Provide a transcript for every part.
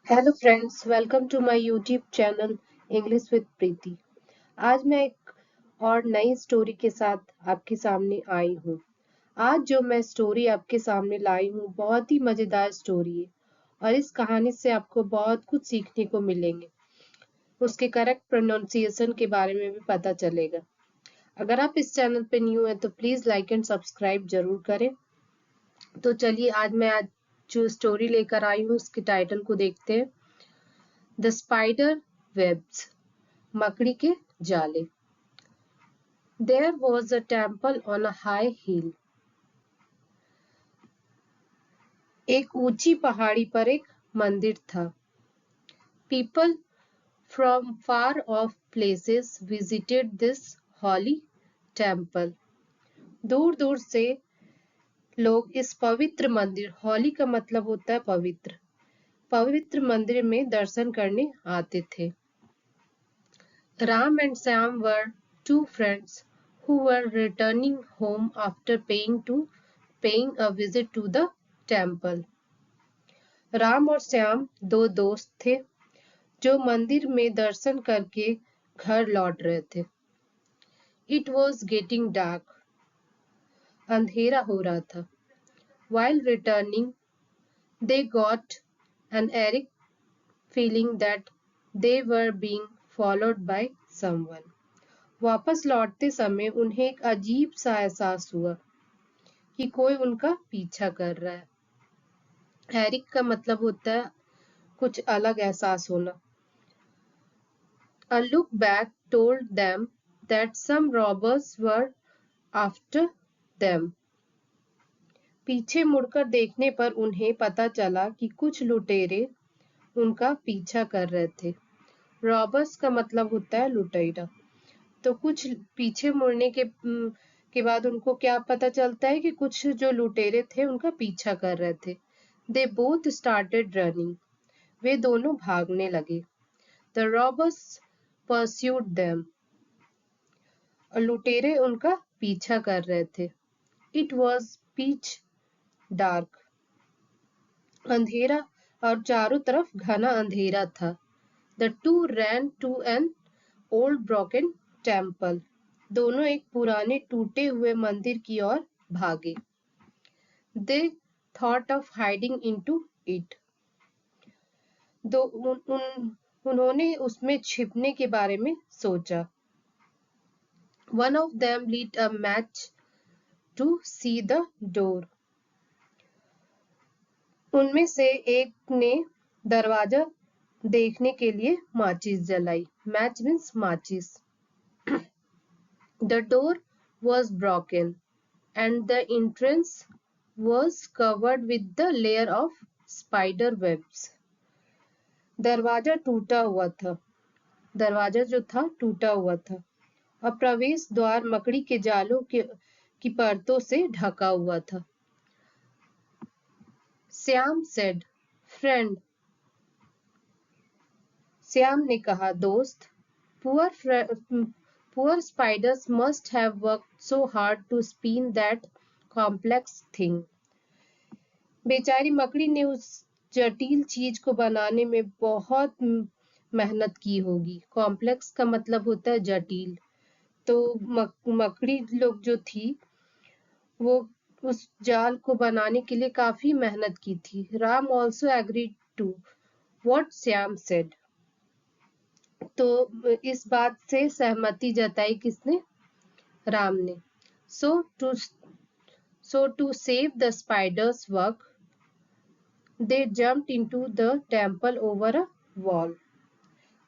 Hello friends, welcome to my YouTube channel English with Preeti. आज मैं एक और नई स्टोरी के साथ आपके सामने आई हूँ। आज जो मैं स्टोरी आपके सामने लाई हूँ बहुत ही मज़ेदार स्टोरी है और इस कहानी से आपको बहुत कुछ सीखने को मिलेंगे। उसके करेक्ट प्रोनाउंसिएशन के बारे में भी पता चलेगा। अगर आप इस चैनल पे न्यू हैं तो प्लीज़ लाइक एंड सब्सक्राइब जरूर करें। तो चलिए आज जो स्टोरी लेकर आई हूँ उसके टाइटल को देखते हैं। द स्पाइडर वेब्स, मकड़ी के जाले। There was a temple on a high hill. एक ऊंची पहाड़ी पर एक मंदिर था। People from far off places visited this holy temple. दूर दूर से लोग इस पवित्र मंदिर, होली का मतलब होता है पवित्र, पवित्र मंदिर में दर्शन करने आते थे। Ram and Sam were two friends who were returning home after paying a visit to the temple. Ram और श्याम दो दोस्त थे जो मंदिर में दर्शन करके घर लौट रहे थे। It was getting dark. अंधेरा हो रहा था। While returning, they got an eerie feeling that they were being followed by someone. वापस लौटते समय उन्हें एक अजीब सा एहसास हुआ कि कोई उनका पीछा कर रहा है। एरिक का मतलब होता है कुछ अलग एहसास होना। A look back told them that some robbers were after them. पीछे मुड़कर देखने पर उन्हें पता चला कि कुछ लुटेरे उनका पीछा कर रहे थे। रॉबर्स का मतलब होता है लुटेरा। तो कुछ पीछे मुड़ने के बाद उनको क्या पता चलता है कि कुछ जो लुटेरे थे उनका पीछा कर रहे थे। They both started running. वे दोनों भागने लगे। The robbers pursued them. और लुटेरे उनका पीछा कर रहे थे। It was pitch dark. अंधेरा और चारों तरफ घना अंधेरा था। The two ran to an old broken temple. दोनों एक पुराने टूटे हुए मंदिर की ओर भागे। They thought of hiding into it. उन्होंने उसमें छिपने के बारे में सोचा। One of them lit a match to see the door. उनमें से एक ने दरवाजा देखने के लिए माचिस जलाई। मैच मीन्स माचिस। The door was broken and the entrance was covered with the layer of spider webs. दरवाजा टूटा हुआ था। दरवाजा जो था टूटा हुआ था और प्रवेश द्वार मकड़ी के जालों की परतों से ढका हुआ था। Shyam said, friend. श्याम ने कहा, दोस्त। Poor spiders must have worked so hard to spin that complex thing. बेचारी मकड़ी ने उस जटिल चीज को बनाने में बहुत मेहनत की होगी। कॉम्प्लेक्स का मतलब होता है जटिल। तो मकड़ी लोग जो थी वो उस जाल को बनाने के लिए काफी मेहनत की थी। Ram also agreed to what Shyam said. तो इस बात से सहमति जताई किसने? राम ने। So to save the spider's work, they jumped into the temple over a wall.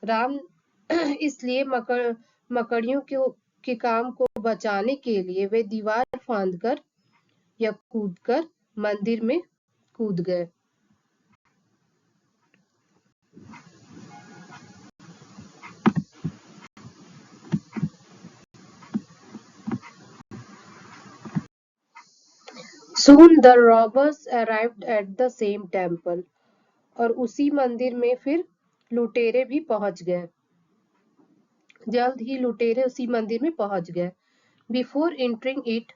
Ram इसलिए मकड़ियों के काम को बचाने के लिए वे दीवार फांदकर या कूदकर मंदिर में कूद गए। Soon the robbers arrived at the same temple. और उसी मंदिर में फिर लुटेरे भी पहुंच गए। जल्द ही लुटेरे उसी मंदिर में पहुंच गए। Before entering it,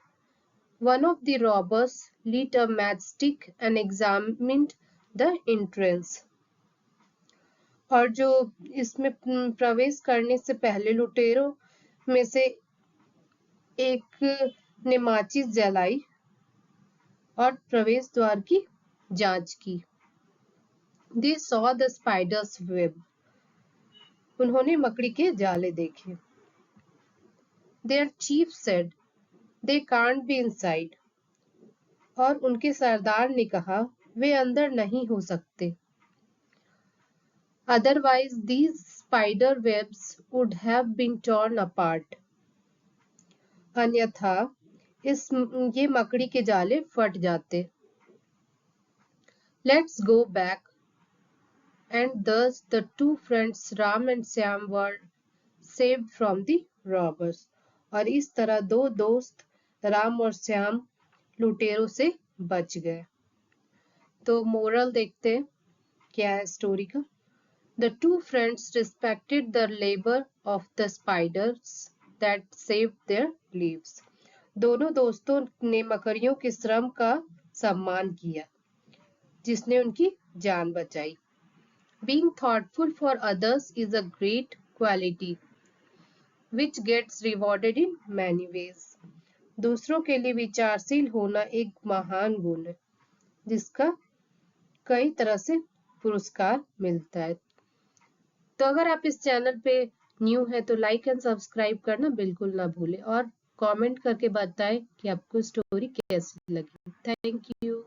one of the robbers lit a matchstick and examined the entrance. और जो इसमें प्रवेश करने से पहले लुटेरों में से एक ने माचिस जलाई और प्रवेश द्वार की जांच की। They saw the spider's web. उन्होंने मकड़ी के जाले देखे। Their chief said, they can't be inside. और उनके सरदार ने कहा, वे अंदर नहीं हो सकते। Otherwise, these spider webs would have been torn apart. अन्यथा ये मकड़ी के जाले फट जाते। Let's go back. And thus the two friends Ram and Syam were saved from the robbers. और इस तरह दो दोस्त राम और श्याम लुटेरों से बच गए। तो मोरल देखते हैं क्या है स्टोरी का। The two friends respected the labor of the spiders that saved their lives. दोनों दोस्तों ने मकड़ियों के श्रम का सम्मान किया जिसने उनकी जान बचाई। Being thoughtful for others is a great quality which gets rewarded in many ways. दूसरों के लिए विचारशील होना एक महान गुण है जिसका कई तरह से पुरस्कार मिलता है। तो अगर आप इस चैनल पे न्यू है तो लाइक एंड सब्सक्राइब करना बिल्कुल ना भूलें और कमेंट करके बताएं कि आपको स्टोरी कैसी लगी। Thank you.